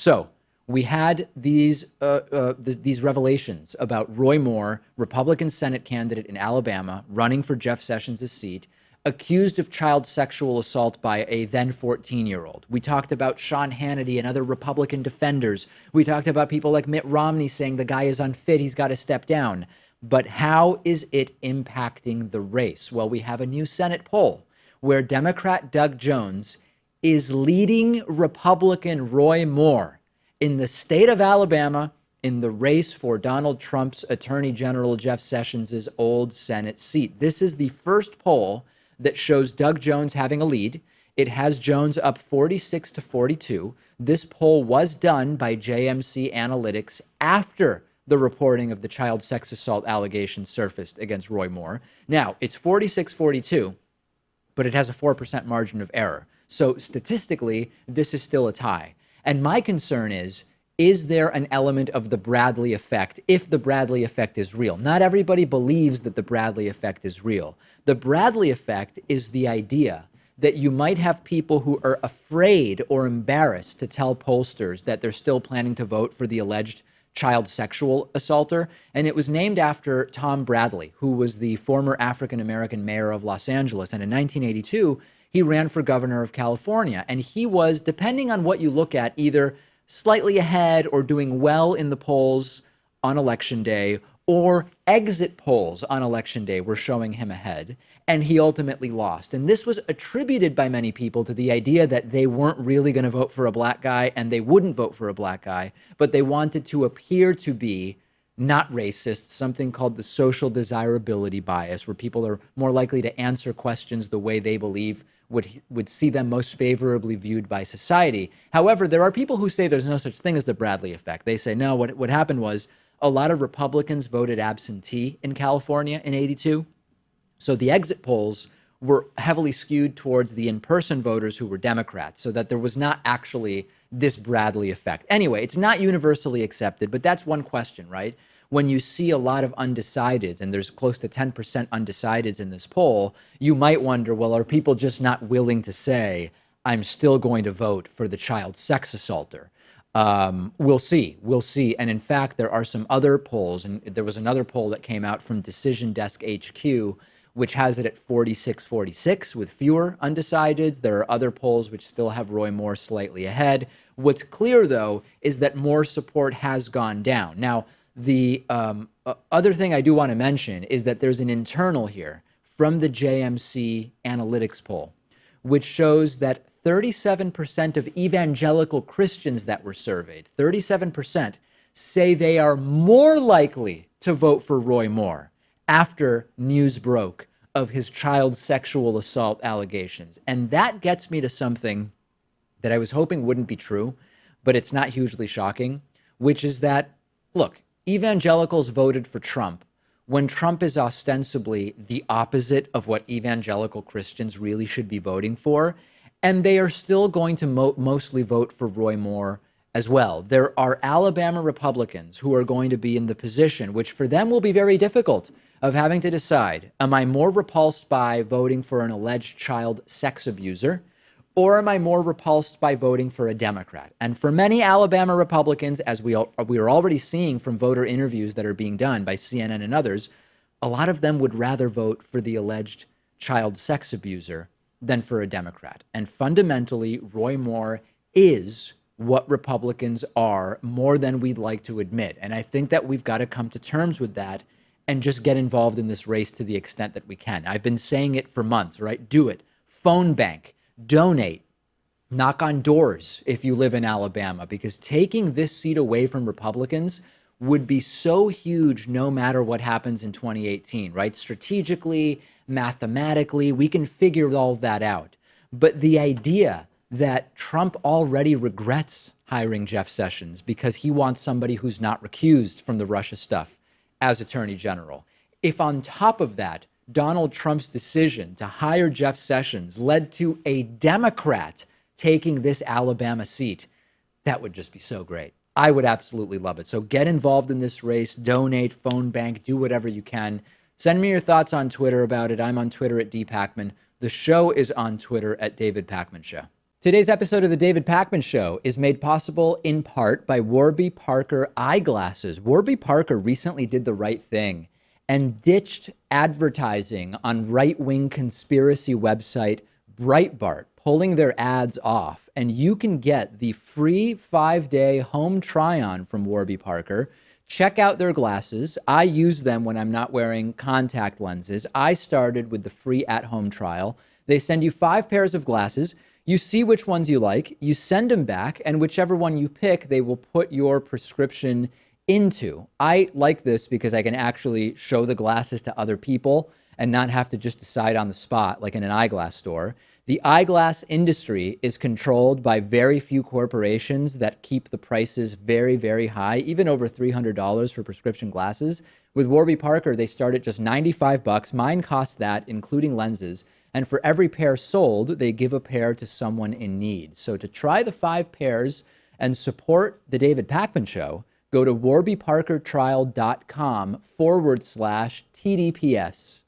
So we had these revelations about Roy Moore, Republican Senate candidate in Alabama, running for Jeff Sessions' seat, accused of child sexual assault by a then 14-year-old. We talked about Sean Hannity and other Republican defenders. We talked about people like Mitt Romney saying the guy is unfit, he's got to step down. But how is it impacting the race? Well, we have a new Senate poll where Democrat Doug Jones is leading Republican Roy Moore in the state of Alabama in the race for Donald Trump's Attorney General Jeff Sessions' old Senate seat. This is the first poll that shows Doug Jones having a lead. It has Jones up 46-42. This poll was done by JMC Analytics after the reporting of the child sex assault allegations surfaced against Roy Moore. Now, it's 46-42, but it has a 4% margin of error. So statistically, this is still a tie. And my concern is there an element of the Bradley effect if the Bradley effect is real? Not everybody believes that the Bradley effect is real. The Bradley effect is the idea that you might have people who are afraid or embarrassed to tell pollsters that they're still planning to vote for the alleged child sexual assaulter. And it was named after Tom Bradley, who was the former African-American mayor of Los Angeles. And in 1982, he ran for governor of California. And he was, depending on what you look at, either slightly ahead or doing well in the polls on election day, or exit polls on election day were showing him ahead, and he ultimately lost. And this was attributed by many people to the idea that they weren't really going to vote for a black guy and they wouldn't vote for a black guy, but they wanted to appear to be not racist, something called the social desirability bias, where people are more likely to answer questions the way they believe would see them most favorably viewed by society. However, there are people who say there's no such thing as the Bradley effect. They say, no, what happened was a lot of Republicans voted absentee in California in 82. So the exit polls were heavily skewed towards the in-person voters who were Democrats, so that there was not actually this Bradley effect. Anyway, it's not universally accepted, but that's one question, right? When you see a lot of undecideds, and there's close to 10% undecideds in this poll, you might wonder, well, are people just not willing to say, I'm still going to vote for the child sex assaulter? We'll see. And in fact, there are some other polls, and there was another poll that came out from Decision Desk HQ, which has it at 46-46 with fewer undecideds. There are other polls which still have Roy Moore slightly ahead. What's clear, though, is that Moore's support has gone down. Now, the other thing I do want to mention is that there's an internal here from the JMC Analytics poll, which shows that 37% of evangelical Christians that were surveyed, 37%, say they are more likely to vote for Roy Moore after news broke of his child sexual assault allegations. And that gets me to something that I was hoping wouldn't be true, but it's not hugely shocking, which is that, look, evangelicals voted for Trump when Trump is ostensibly the opposite of what evangelical Christians really should be voting for. And they are still going to mostly vote for Roy Moore as well. There are Alabama Republicans who are going to be in the position, which for them will be very difficult, of having to decide, am I more repulsed by voting for an alleged child sex abuser, or am I more repulsed by voting for a Democrat? And for many Alabama Republicans, as we are already seeing from voter interviews that are being done by CNN and others, a lot of them would rather vote for the alleged child sex abuser than for a Democrat. And fundamentally, Roy Moore is what Republicans are more than we'd like to admit. And I think that we've got to come to terms with that and just get involved in this race to the extent that we can. I've been saying it for months, right? Do it. Phone bank, donate, knock on doors if you live in Alabama, because taking this seat away from Republicans would be so huge no matter what happens in 2018, right? Strategically, mathematically, we can figure all that out. But the idea that Trump already regrets hiring Jeff Sessions because he wants somebody who's not recused from the Russia stuff as Attorney General, if on top of that, Donald Trump's decision to hire Jeff Sessions led to a Democrat taking this Alabama seat, that would just be so great. I would absolutely love it. So get involved in this race, donate, phone bank, do whatever you can. Send me your thoughts on Twitter about it. I'm on Twitter at @DPakman. The show is on Twitter at David Pakman Show. Today's episode of The David Pakman Show is made possible in part by Warby Parker eyeglasses. Warby Parker recently did the right thing and ditched advertising on right-wing conspiracy website Breitbart, pulling their ads off. And you can get the free 5-day home try-on from Warby Parker. Check out their glasses. I use them when I'm not wearing contact lenses. I started with the free at-home trial. They send you 5 pairs of glasses. You see which ones you like, you send them back, and whichever one you pick, they will put your prescription into. I like this because I can actually show the glasses to other people and not have to just decide on the spot like in an eyeglass store. The eyeglass industry is controlled by very few corporations that keep the prices very, very high, even over $300 for prescription glasses. With Warby Parker, they start at just $95. Mine costs that, including lenses. And for every pair sold, they give a pair to someone in need. So to try the 5 pairs and support the David Pakman Show, go to warbyparkertrial.com/TDPS.